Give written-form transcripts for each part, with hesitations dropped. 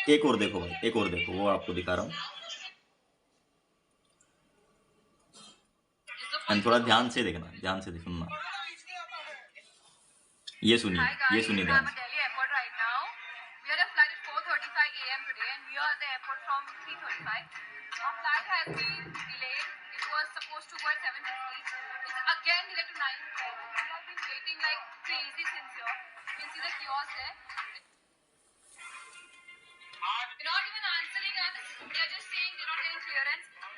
एक और देखो भाई, एक और देखो, वो आपको दिखा रहा हूँ। एंड थोड़ा ध्यान से देखना, ध्यान से सुनना। ये सुनिए, ये सुनिए ध्यान से।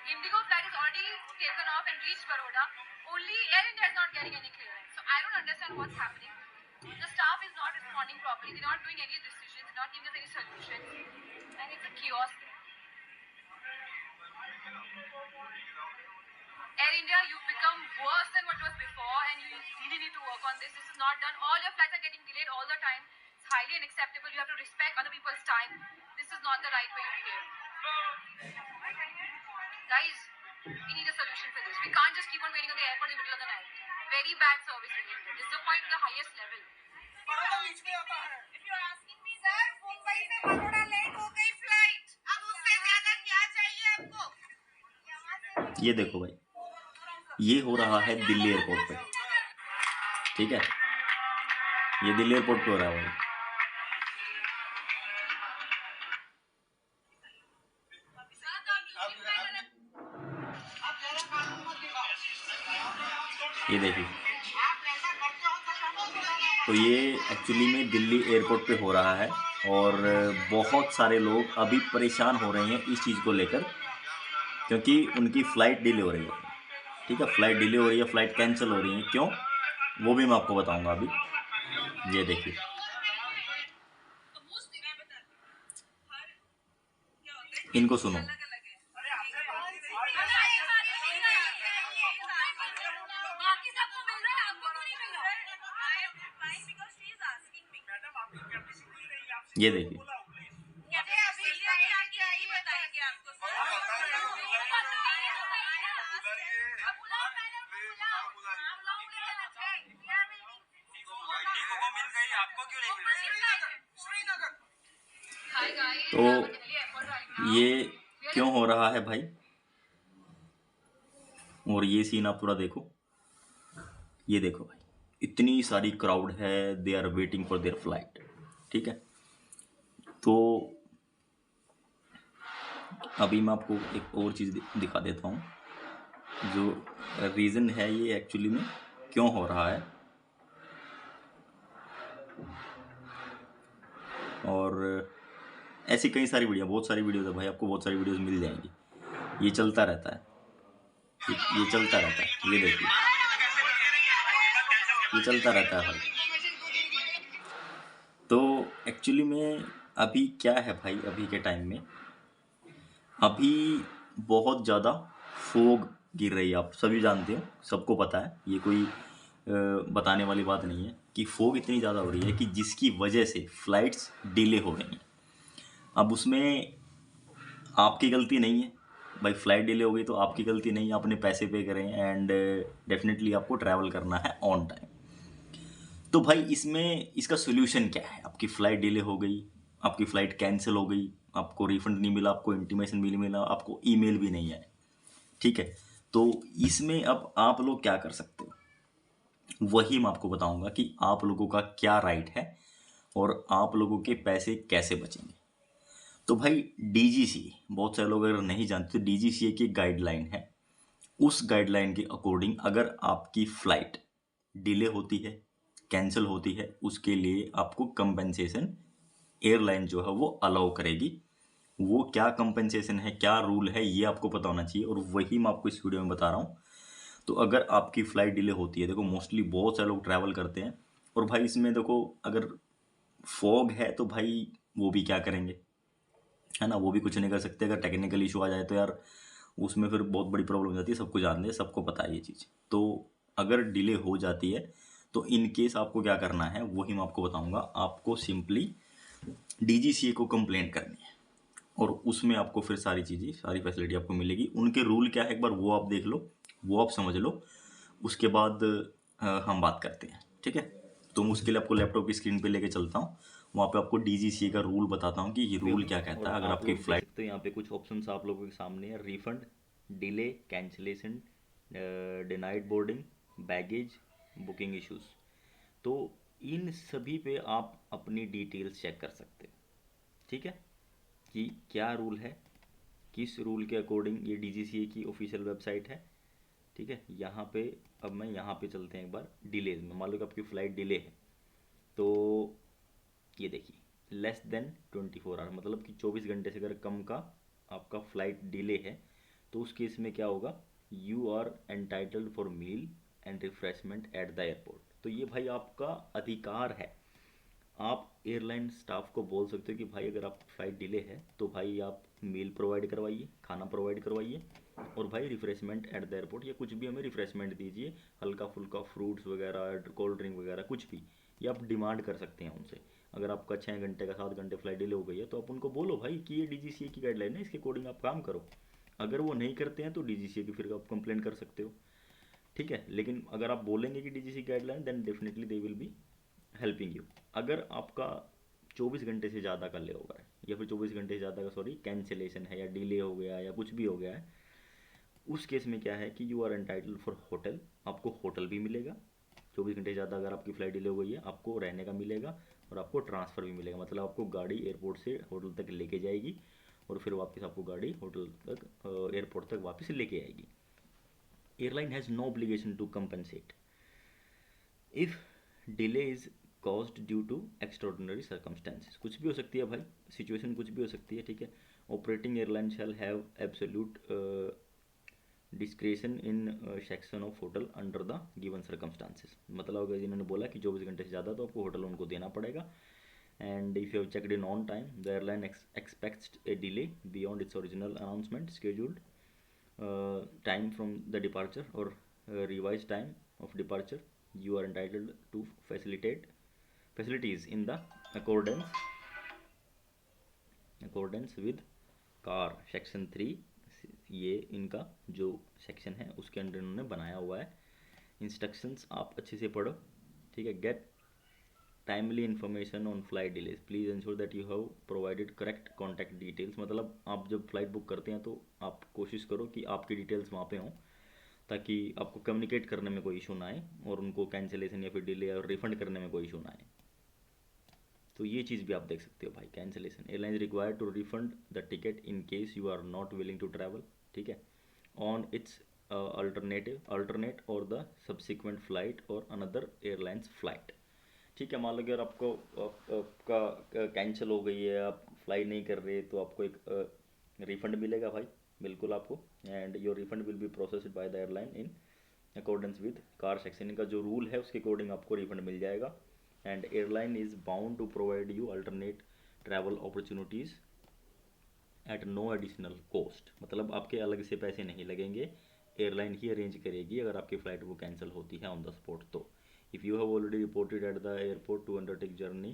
Indigo flight is already taken off and reached Baroda. Only Air India is not getting any clearance. So I don't understand what's happening. The staff is not responding properly. They're not doing any decisions. They're not giving us any solutions. And it's a chaos. Air India, you've become worse than what was before, and you really need to work on this. This is not done. All your flights are getting delayed all the time. It's highly unacceptable. You have to respect other people's time. This is not the right way to behave. Guys, we need a solution for this. We can't just keep on waiting on the airport in the middle of the night. Very bad service related. Disappoint to the highest level. If you're asking me, sir, Mumbai से Baroda late हो गई flight. अब उससे ज्यादा क्या चाहिए आपको? ये देखो भाई, ये हो रहा है दिल्ली एयरपोर्ट पे, ठीक है? ये दिल्ली एयरपोर्ट पे हो रहा है भाई। ये देखिए, तो ये एक्चुअली में दिल्ली एयरपोर्ट पे हो रहा है और बहुत सारे लोग अभी परेशान हो रहे हैं इस चीज़ को लेकर, क्योंकि उनकी फ़्लाइट डिले हो रही है। ठीक है, फ़्लाइट डिले हो रही है, फ़्लाइट कैंसिल हो रही है। क्यों, वो भी मैं आपको बताऊंगा अभी। ये देखिए, इनको सुनो। ये देखिए, तो ये क्यों हो रहा है भाई, और ये सीन आप पूरा देखो। ये देखो भाई, इतनी सारी क्राउड है, they are waiting for their flight. ठीक है, तो अभी मैं आपको एक और चीज़ दिखा देता हूँ, जो रीज़न है ये एक्चुअली में क्यों हो रहा है। और ऐसी कई सारी वीडियो, बहुत सारी वीडियोज़ है भाई, आपको बहुत सारी वीडियोज़ मिल जाएंगी। ये चलता रहता है, ये चलता रहता है। ये देखिए, ये चलता रहता है भाई। तो एक्चुअली में अभी क्या है भाई, अभी के टाइम में अभी बहुत ज़्यादा फोग गिर रही है। आप सभी जानते हो, सबको पता है, ये कोई बताने वाली बात नहीं है कि फोग इतनी ज़्यादा हो रही है कि जिसकी वजह से फ़्लाइट्स डिले हो रही हैं। अब उसमें आपकी गलती नहीं है भाई, फ़्लाइट डिले हो गई तो आपकी गलती नहीं है, आपने पैसे पे करें एंड डेफिनेटली आपको ट्रैवल करना है ऑन टाइम। तो भाई इसमें इसका सोल्यूशन क्या है? आपकी फ़्लाइट डिले हो गई, आपकी फ़्लाइट कैंसिल हो गई, आपको रिफंड नहीं मिला, आपको इंटीमेशन भी नहीं मिला, आपको ईमेल भी नहीं आया। ठीक है, तो इसमें अब आप लोग क्या कर सकते हो, वही मैं आपको बताऊंगा कि आप लोगों का क्या राइट है और आप लोगों के पैसे कैसे बचेंगे। तो भाई डीजीसी, बहुत सारे लोग अगर नहीं जानते तो डीजीसीए की गाइडलाइन है। उस गाइडलाइन के अकॉर्डिंग अगर आपकी फ़्लाइट डिले होती है, कैंसिल होती है, उसके लिए आपको कंपनसेशन एयरलाइन जो है वो अलाउ करेगी। वो क्या कंपनसेशन है, क्या रूल है, ये आपको पता होना चाहिए, और वही मैं आपको इस वीडियो में बता रहा हूँ। तो अगर आपकी फ़्लाइट डिले होती है, देखो मोस्टली बहुत सारे लोग ट्रैवल करते हैं, और भाई इसमें देखो अगर फॉग है तो भाई वो भी क्या करेंगे, है ना, वो भी कुछ नहीं कर सकते। अगर टेक्निकल इशू आ जाए तो यार उसमें फिर बहुत बड़ी प्रॉब्लम हो जाती है, सबको जानते हैं, सबको पता है ये चीज़। तो अगर डिले हो जाती है तो इन केस आपको क्या करना है वही मैं आपको बताऊंगा। आपको सिंपली डीजीसीए को कंप्लेंट करनी है। और उसमें आपको फिर सारी चीज़ें, सारी फैसिलिटी आपको मिलेगी। उनके रूल क्या है एक बार वो आप देख लो, वो आप समझ लो, उसके बाद हम बात करते हैं, ठीक है। तो मैं उसके लिए आपको लैपटॉप की स्क्रीन पे लेके चलता हूँ, वहाँ पे आपको डीजीसीए का रूल बताता हूँ कि ये रूल क्या कहता है। अगर आपकी फ्लाइट, देख सकते हो यहाँ पे कुछ ऑप्शंस आप लोगों के सामने है: refund, delay, cancellation, denied boarding, baggage, booking issues. तो इन सभी पे आप अपनी डिटेल्स चेक कर सकते हो, ठीक है, कि क्या रूल है, किस रूल के अकॉर्डिंग ये डीजीसीए की ऑफिशियल वेबसाइट है, ठीक है। यहाँ पे अब मैं यहाँ पे चलते हैं एक बार डिलेज में। मान लो कि आपकी फ़्लाइट डिले है, तो ये देखिए लेस देन 24 आवर, मतलब कि 24 घंटे से अगर कम का आपका फ़्लाइट डिले है, तो उस केस में क्या होगा, you are entitled for meal and refreshment at the airport. तो ये भाई आपका अधिकार है। आप एयरलाइन स्टाफ को बोल सकते हो कि भाई अगर आप फ्लाइट डिले है तो भाई आप मील प्रोवाइड करवाइए, खाना प्रोवाइड करवाइए, और भाई रिफ्रेशमेंट एट द एयरपोर्ट, या कुछ भी हमें रिफ्रेशमेंट दीजिए, हल्का फुल्का फ्रूट्स वगैरह, कोल्ड ड्रिंक वगैरह, कुछ भी। ये आप डिमांड कर सकते हैं उनसे। अगर आपका 6 घंटे का 7 घंटे फ्लाइट डिले हो गई है तो आप उनको बोलो भाई कि ये डीजीसीए की गाइडलाइन है, इसके अकॉर्डिंग आप काम करो। अगर वो नहीं करते हैं तो डीजीसीए की फिर आप कंप्लेंट कर सकते हो, ठीक है। लेकिन अगर आप बोलेंगे कि DGC guideline, then definitely they will be helping you. अगर आपका 24 घंटे से ज़्यादा का ले होगा, या फिर 24 घंटे से ज़्यादा का, सॉरी, कैंसिलेशन है या डिले हो गया या कुछ भी हो गया है, उस केस में क्या है कि you are entitled for hotel. आपको होटल भी मिलेगा। 24 घंटे से ज़्यादा अगर आपकी फ़्लाइट डिले हो गई है, आपको रहने का मिलेगा, और आपको ट्रांसफ़र भी मिलेगा। मतलब आपको गाड़ी एयरपोर्ट से होटल तक लेके जाएगी, और फिर वापस आपको गाड़ी होटल तक, एयरपोर्ट तक वापस लेके आएगी। Airline has no obligation to compensate if delay is caused due to extraordinary circumstances. कुछ भी हो सकती है भाई, सिचुएशन कुछ भी हो सकती है, ठीक है। Operating airline shall have absolute discretion in section of hotel under the given circumstances. मतलब अगर इन्होंने बोला कि 24 घंटे से ज़्यादा तो आपको होटल उनको देना पड़ेगा। And if you have checked in on time, the airline aspects a delay beyond its original announcement scheduled time from the departure or revised time of departure, you are entitled to facilities in the accordance with car section 3। ये इनका जो section है उसके under इन्होंने बनाया हुआ है। Instructions आप अच्छे से पढ़ो, ठीक है। Get timely information on flight delays, please ensure that you have provided correct contact details. मतलब आप जब फ्लाइट बुक करते हैं तो आप कोशिश करो कि आपकी डिटेल्स वहाँ पे हों, ताकि आपको कम्युनिकेट करने में कोई इशू ना आए, और उनको कैंसिलेशन या फिर डिले और रिफंड करने में कोई इशू ना आए। तो ये चीज़ भी आप देख सकते हो भाई, cancellation. Airlines required to refund the ticket in case you are not willing to travel, ठीक है, ऑन इट्स अल्टरनेट और द सब्सिक्वेंट फ्लाइट और अनदर एयरलाइंस फ्लाइट, ठीक है। मान लो कि अगर आपका कैंसिल हो गई है, आप फ्लाई नहीं कर रहे, तो आपको एक रिफंड मिलेगा भाई, बिल्कुल आपको। And your refund will be processed by the airline in accordance with car section का जो रूल है उसके अकॉर्डिंग आपको रिफंड मिल जाएगा। And airline is bound to provide you alternate travel opportunities at no additional cost. मतलब आपके अलग से पैसे नहीं लगेंगे, एयरलाइन ही अरेंज करेगी अगर आपकी फ़्लाइट वो कैंसिल होती है ऑन द स्पॉट। तो if you have already reported at the airport to undertake journey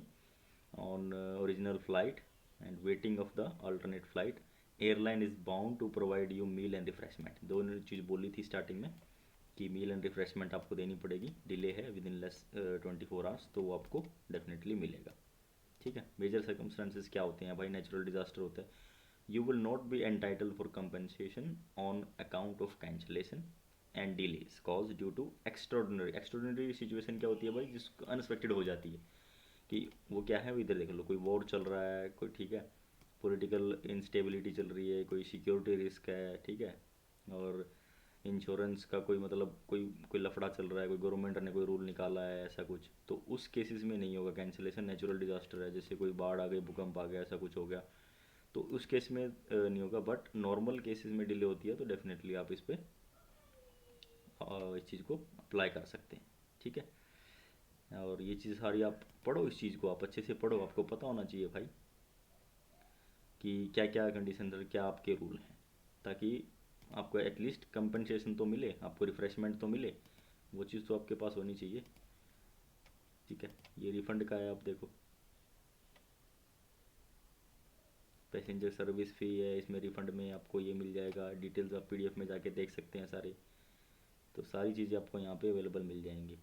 on original flight and waiting of the alternate flight, airline is bound to provide you meal and refreshment। दोनों चीज़ बोली थी starting में कि मील and refreshment आपको देनी पड़ेगी। Delay है with in less 24 hours, तो वो आपको डेफिनेटली मिलेगा, ठीक है। मेजर सर्कमस्टांसेस क्या होते हैं भाई, नेचुरल डिजास्टर होता है, you will not be entitle for compensation on account of cancellation and delays cause due to extraordinary situation क्या होती है भाई, जिसको अनएक्सपेक्टेड हो जाती है, कि वो क्या है, वो इधर देख लो, कोई वॉर चल रहा है, कोई, ठीक है, पॉलिटिकल इंस्टेबिलिटी चल रही है, कोई सिक्योरिटी रिस्क है, ठीक है, और इंश्योरेंस का कोई, मतलब कोई कोई लफड़ा चल रहा है, कोई गवर्नमेंट ने कोई रूल निकाला है ऐसा कुछ, तो उस केसेस में नहीं होगा कैंसिलेशन। नेचुरल डिजास्टर है, जैसे कोई बाढ़ आ गई, भूकंप आ गया, ऐसा कुछ हो गया, तो उस केस में नहीं होगा। बट नॉर्मल केसेस में डिले होती है तो डेफिनेटली आप इस पर इस चीज़ को अप्लाई कर सकते हैं, ठीक है। और ये चीज़ सारी आप पढ़ो, इस चीज़ को आप अच्छे से पढ़ो, आपको पता होना चाहिए भाई कि क्या क्या कंडीशन, क्या आपके रूल हैं, ताकि आपको एटलीस्ट कंपनसेशन तो मिले, आपको रिफ्रेशमेंट तो मिले, वो चीज़ तो आपके पास होनी चाहिए, ठीक है। ये रिफंड का है, आप देखो, पैसेंजर सर्विस फ़ी है, इसमें रिफ़ंड में आपको ये मिल जाएगा। डिटेल्स आप PDF में जाके देख सकते हैं सारे। तो सारी चीज़ें आपको यहाँ पे अवेलेबल मिल जाएंगी।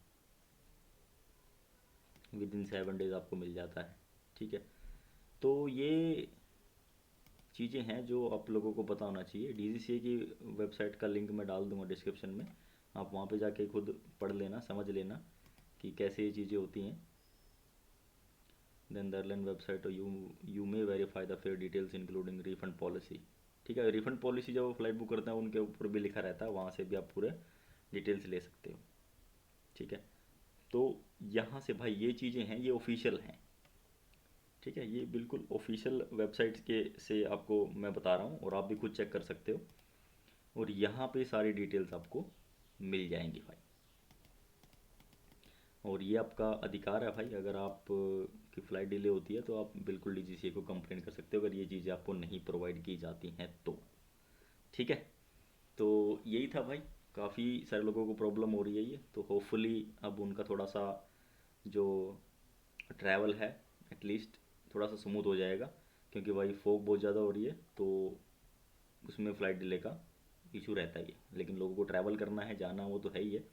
विद इन 7 डेज़ आपको मिल जाता है, ठीक है। तो ये चीज़ें हैं जो आप लोगों को पता होना चाहिए। DGCA की वेबसाइट का लिंक मैं डाल दूँगा डिस्क्रिप्शन में, आप वहाँ पे जाके खुद पढ़ लेना, समझ लेना कि कैसे ये चीज़ें होती हैं। Then the airline website you may verify the fare details including refund policy, ठीक है। रिफंड पॉलिसी जब फ्लाइट बुक करते हैं उनके ऊपर भी लिखा रहता है, वहाँ से भी आप पूरे डिटेल्स ले सकते हो, ठीक है। तो यहाँ से भाई ये चीज़ें हैं, ये ऑफिशियल हैं, ठीक है। ये बिल्कुल ऑफिशियल वेबसाइट के से आपको मैं बता रहा हूँ, और आप भी खुद चेक कर सकते हो। और यहाँ पे सारी डिटेल्स आपको मिल जाएंगी भाई। और ये आपका अधिकार है भाई, अगर आप की फ़्लाइट डिले होती है तो आप बिल्कुल DGCA को कंप्लेंट कर सकते हो अगर ये चीज़ें आपको नहीं प्रोवाइड की जाती हैं तो, ठीक है। तो यही था भाई, काफ़ी सारे लोगों को प्रॉब्लम हो रही है ये, तो होपफुली अब उनका थोड़ा सा जो ट्रैवल है एटलीस्ट थोड़ा सा स्मूथ हो जाएगा, क्योंकि भाई फॉग बहुत ज़्यादा हो रही है तो उसमें फ़्लाइट डिले का इशू रहता ही है। लेकिन लोगों को ट्रैवल करना है, जाना वो तो है ही है,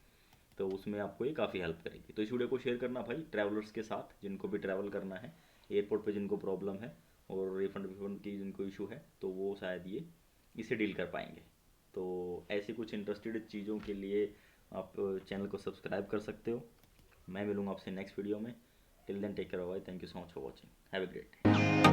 तो उसमें आपको ये काफ़ी हेल्प करेगी। तो इस वीडियो को शेयर करना भाई ट्रैवलर्स के साथ, जिनको भी ट्रैवल करना है, एयरपोर्ट पे जिनको प्रॉब्लम है और रिफंड विफंड की जिनको इशू है, तो वो शायद ये इसे डील कर पाएंगे। तो ऐसी कुछ इंटरेस्टेड चीज़ों के लिए आप चैनल को सब्सक्राइब कर सकते हो। मैं मिलूँगा आपसे नेक्स्ट वीडियो में। Till then take care bye, thank you so much for watching, have a great day.